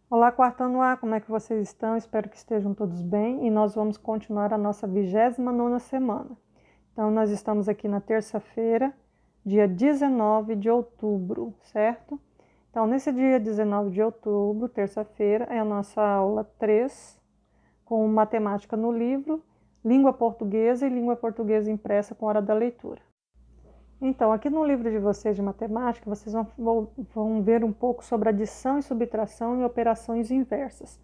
Olá, quarto ano A, como é que vocês estão? Espero que estejam todos bem e nós vamos continuar a nossa 29ª semana. Então, nós estamos aqui na terça-feira, dia 19 de outubro, certo? Então, nesse dia 19 de outubro, terça-feira, é a nossa aula 3, com matemática no livro, língua portuguesa e língua portuguesa impressa com hora da leitura. Então, aqui no livro de vocês de matemática, vocês vão ver um pouco sobre adição e subtração e operações inversas.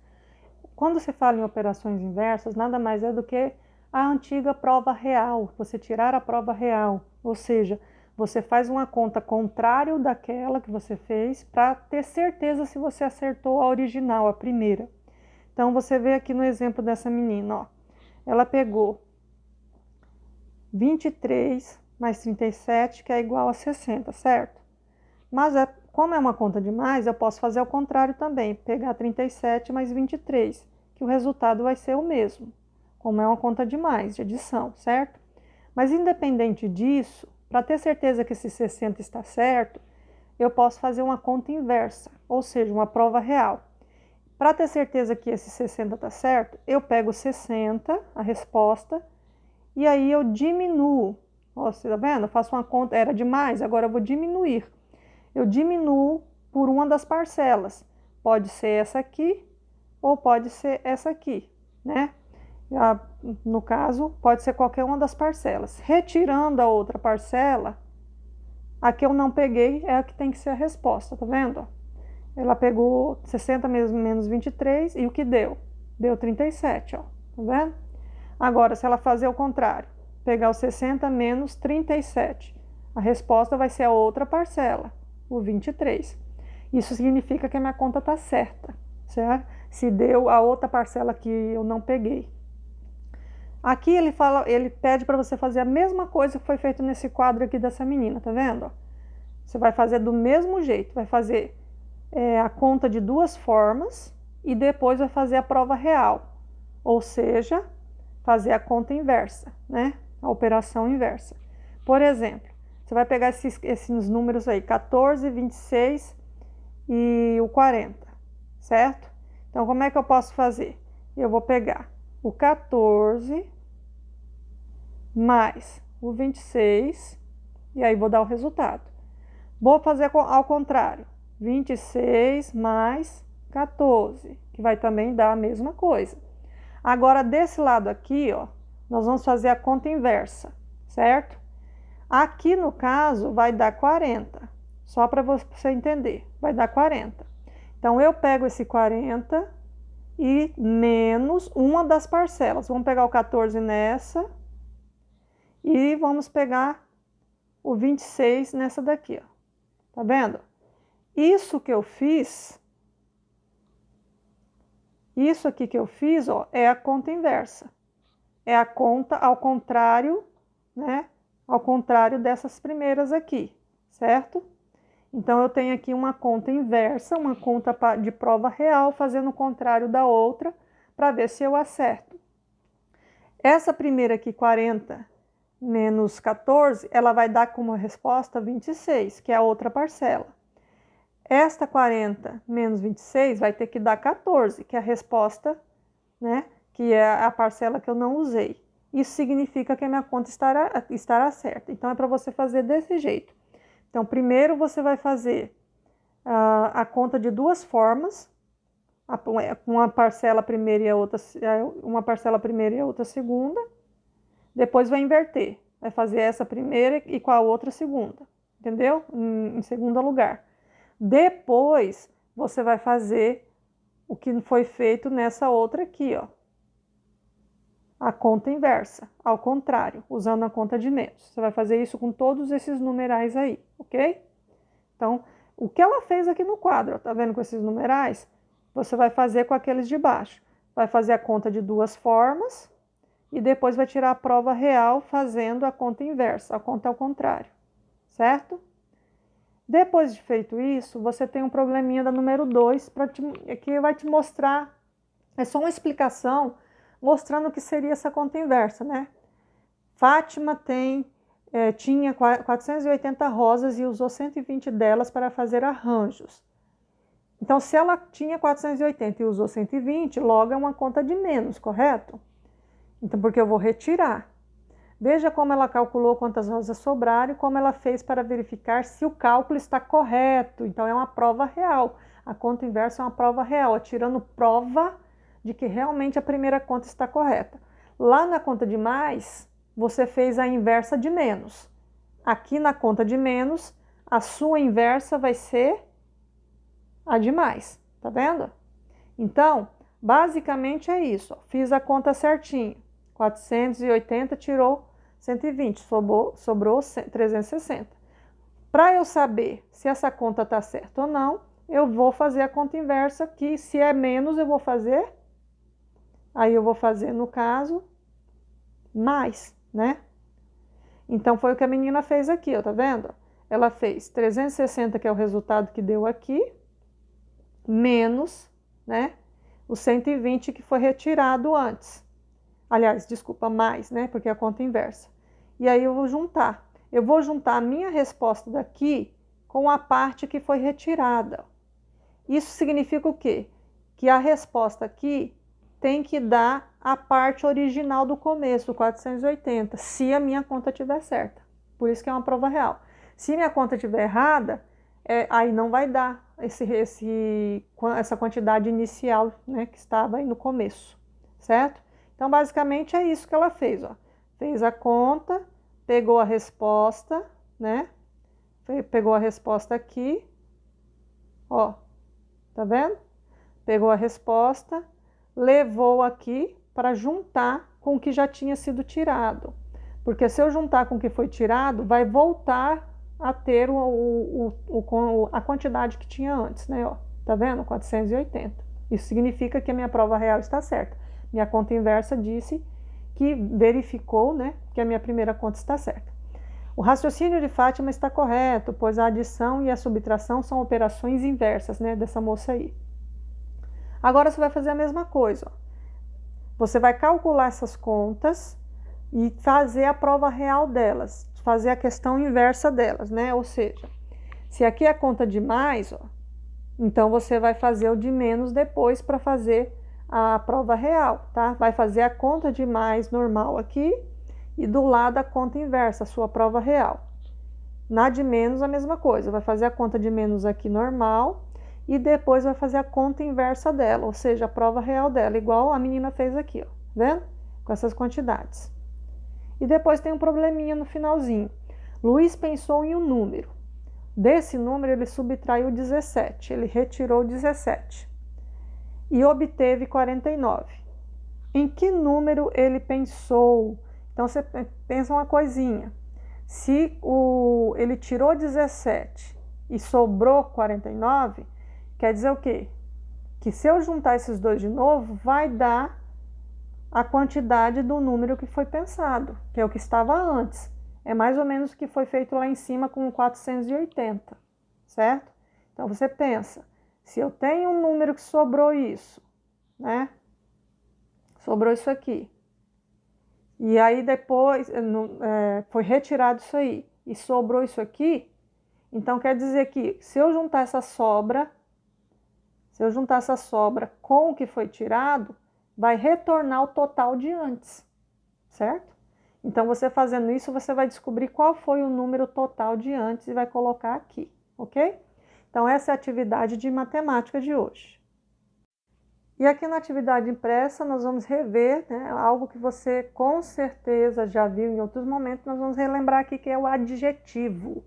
Quando se fala em operações inversas, nada mais é do que a antiga prova real, você tirar a prova real, ou seja, você faz uma conta contrária daquela que você fez para ter certeza se você acertou a original, a primeira. Então, você vê aqui no exemplo dessa menina, ó, ela pegou 23 mais 37, que é igual a 60, certo? Mas como é uma conta de mais, eu posso fazer o contrário também, pegar 37 mais 23, que o resultado vai ser o mesmo, como é uma conta de mais, de adição, certo? Mas independente disso, para ter certeza que esse 60 está certo, eu posso fazer uma conta inversa, ou seja, uma prova real. Para ter certeza que esse 60 está certo, eu pego 60, a resposta, e aí eu diminuo. Ó, você tá vendo? Eu faço uma conta, era demais, agora eu vou diminuir. Eu diminuo por uma das parcelas. Pode ser essa aqui ou pode ser essa aqui, né? No caso, pode ser qualquer uma das parcelas. Retirando a outra parcela, a que eu não peguei é a que tem que ser a resposta, tá vendo? Ela pegou 60 menos 23 e o que deu? Deu 37, ó, tá vendo? Agora, se ela fazer o contrário, pegar o 60 menos 37, a resposta vai ser a outra parcela, o 23. Isso significa que a minha conta está certa, certo? Se deu a outra parcela que eu não peguei. Aqui ele pede para você fazer a mesma coisa que foi feito nesse quadro aqui dessa menina, tá vendo? Você vai fazer do mesmo jeito, vai fazer a conta de duas formas e depois vai fazer a prova real, ou seja, fazer a conta inversa, né? A operação inversa. Por exemplo, você vai pegar esses números aí, 14, 26 e o 40, certo? Então, como é que eu posso fazer? Eu vou pegar o 14 mais o 26 e aí vou dar o resultado. Vou fazer ao contrário, 26 mais 14, que vai também dar a mesma coisa. Agora, desse lado aqui, ó, nós vamos fazer a conta inversa, certo? Aqui, no caso, vai dar 40, só para você entender, vai dar 40. Então, eu pego esse 40 e menos uma das parcelas. Vamos pegar o 14 nessa e vamos pegar o 26 nessa daqui, ó. Tá vendo? Isso que eu fiz, isso aqui que eu fiz, ó, é a conta inversa. É a conta ao contrário, né? Ao contrário dessas primeiras aqui, certo? Então, eu tenho aqui uma conta inversa, uma conta de prova real, fazendo o contrário da outra, para ver se eu acerto. Essa primeira aqui, 40 menos 14, ela vai dar como resposta 26, que é a outra parcela. Esta 40 menos 26 vai ter que dar 14, que é a resposta, né? Que é a parcela que eu não usei. Isso significa que a minha conta estará certa. Então, é para você fazer desse jeito. Então, primeiro você vai fazer a conta de duas formas, uma parcela primeira e a outra, uma parcela primeira e a outra segunda. Depois vai inverter, vai fazer essa primeira e com a outra segunda, entendeu? Em segundo lugar. Depois você vai fazer o que foi feito nessa outra aqui, ó. A conta inversa, ao contrário, usando a conta de menos. Você vai fazer isso com todos esses numerais aí, ok? Então, o que ela fez aqui no quadro, ó, tá vendo com esses numerais? Você vai fazer com aqueles de baixo. Vai fazer a conta de duas formas e depois vai tirar a prova real fazendo a conta inversa, a conta ao contrário, certo? Depois de feito isso, você tem um probleminha da número 2, que vai te mostrar, é só uma explicação mostrando o que seria essa conta inversa, né? Fátima tinha 480 rosas e usou 120 delas para fazer arranjos. Então, se ela tinha 480 e usou 120, logo é uma conta de menos, correto? Então, porque eu vou retirar. Veja como ela calculou quantas rosas sobraram e como ela fez para verificar se o cálculo está correto. Então, é uma prova real. A conta inversa é uma prova real, tirando prova de que realmente a primeira conta está correta. Lá na conta de mais, você fez a inversa de menos. Aqui na conta de menos, a sua inversa vai ser a de mais, tá vendo? Então, basicamente é isso. Fiz a conta certinho. 480 tirou 120, sobrou 360. Para eu saber se essa conta está certa ou não, eu vou fazer a conta inversa, que se é menos eu vou fazer, aí eu vou fazer, no caso, mais, né? Então, foi o que a menina fez aqui, ó, tá vendo? Ela fez 360, que é o resultado que deu aqui, menos, né, o 120 que foi retirado antes. Aliás, desculpa, mais, né, porque é a conta inversa. E aí eu vou juntar. Eu vou juntar a minha resposta daqui com a parte que foi retirada. Isso significa o quê? Que a resposta aqui tem que dar a parte original do começo, 480, se a minha conta estiver certa. Por isso que é uma prova real. Se minha conta estiver errada, aí não vai dar essa quantidade inicial, né, que estava aí no começo, certo? Então, basicamente é isso que ela fez, ó. Fez a conta, pegou a resposta, né? Pegou a resposta aqui, ó, tá vendo? Pegou a resposta, levou aqui para juntar com o que já tinha sido tirado. Porque se eu juntar com o que foi tirado, vai voltar a ter a quantidade que tinha antes, né? Ó, tá vendo? 480. Isso significa que a minha prova real está certa. Minha conta inversa disse que verificou, né, que a minha primeira conta está certa. O raciocínio de Fátima está correto, pois a adição e a subtração são operações inversas, né, dessa moça aí. Agora você vai fazer a mesma coisa, ó. Você vai calcular essas contas e fazer a prova real delas, fazer a questão inversa delas, né? Ou seja, se aqui é conta de mais, ó, então você vai fazer o de menos depois para fazer a prova real, tá? Vai fazer a conta de mais normal aqui e do lado a conta inversa, a sua prova real. Na de menos a mesma coisa, vai fazer a conta de menos aqui normal e depois vai fazer a conta inversa dela, ou seja, a prova real dela, igual a menina fez aqui, ó, vendo? Com essas quantidades. E depois tem um probleminha no finalzinho. Luiz pensou em um número. Desse número ele subtraiu 17, ele retirou 17 e obteve 49. Em que número ele pensou? Então você pensa uma coisinha. Se ele tirou 17 e sobrou 49, quer dizer o quê? Que se eu juntar esses dois de novo, vai dar a quantidade do número que foi pensado, que é o que estava antes. É mais ou menos o que foi feito lá em cima com 480, certo? Então você pensa, se eu tenho um número que sobrou isso, né? Sobrou isso aqui. E aí depois foi retirado isso aí e sobrou isso aqui, então quer dizer que se eu juntar essa sobra com o que foi tirado, vai retornar o total de antes, certo? Então, você fazendo isso, você vai descobrir qual foi o número total de antes e vai colocar aqui, ok? Então, essa é a atividade de matemática de hoje. E aqui na atividade impressa, nós vamos rever, né, algo que você com certeza já viu em outros momentos, nós vamos relembrar aqui que é o adjetivo.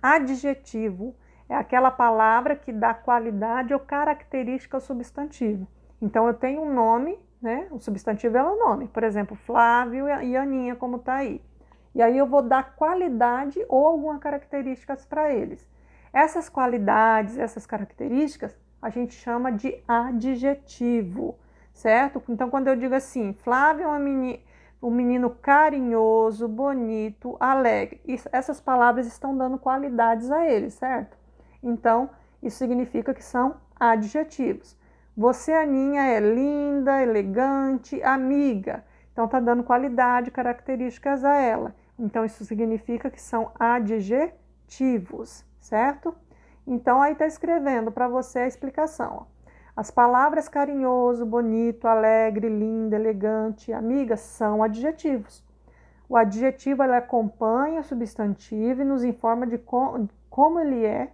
Adjetivo é aquela palavra que dá qualidade ou característica ao substantivo. Então, eu tenho um nome, né? O substantivo é o nome. Por exemplo, Flávio e Aninha, como está aí. E aí eu vou dar qualidade ou alguma características para eles. Essas qualidades, essas características, a gente chama de adjetivo, certo? Então, quando eu digo assim, Flávio é um menino carinhoso, bonito, alegre. Essas palavras estão dando qualidades a ele, certo? Então, isso significa que são adjetivos. Você, Aninha, é linda, elegante, amiga. Então, está dando qualidade, características a ela. Então, isso significa que são adjetivos, certo? Então, aí está escrevendo para você a explicação. Ó. As palavras carinhoso, bonito, alegre, linda, elegante, amiga são adjetivos. O adjetivo ele acompanha o substantivo e nos informa de como ele é,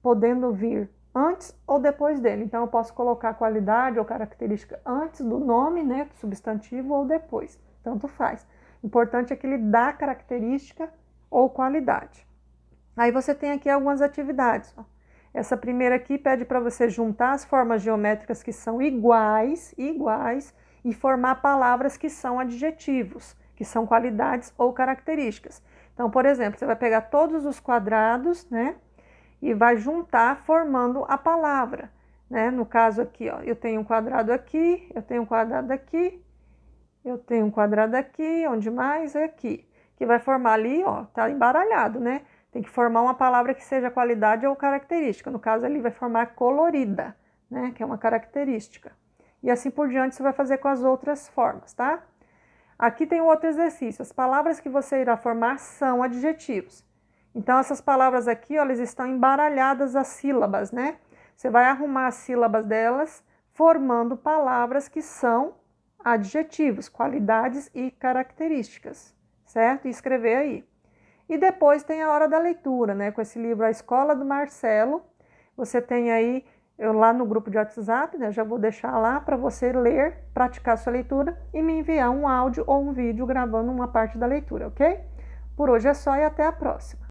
podendo vir antes ou depois dele. Então, eu posso colocar qualidade ou característica antes do nome, né, do substantivo, ou depois. Tanto faz. O importante é que ele dá característica ou qualidade. Aí você tem aqui algumas atividades. Ó. Essa primeira aqui pede para você juntar as formas geométricas que são iguais, e formar palavras que são adjetivos, que são qualidades ou características. Então, por exemplo, você vai pegar todos os quadrados, né? E vai juntar formando a palavra, né? No caso aqui, ó, eu tenho um quadrado aqui, eu tenho um quadrado aqui, eu tenho um quadrado aqui, onde mais? É aqui. Que vai formar ali, ó, tá embaralhado, né? Tem que formar uma palavra que seja qualidade ou característica. No caso ali vai formar colorida, né? Que é uma característica. E assim por diante você vai fazer com as outras formas, tá? Aqui tem um outro exercício. As palavras que você irá formar são adjetivos. Então, essas palavras aqui, ó, elas estão embaralhadas as sílabas, né? Você vai arrumar as sílabas delas, formando palavras que são adjetivos, qualidades e características, certo? E escrever aí. E depois tem a hora da leitura, né? Com esse livro A Escola do Marcelo, você tem aí, eu lá no grupo de WhatsApp, né? Já vou deixar lá para você ler, praticar sua leitura e me enviar um áudio ou um vídeo gravando uma parte da leitura, ok? Por hoje é só e até a próxima.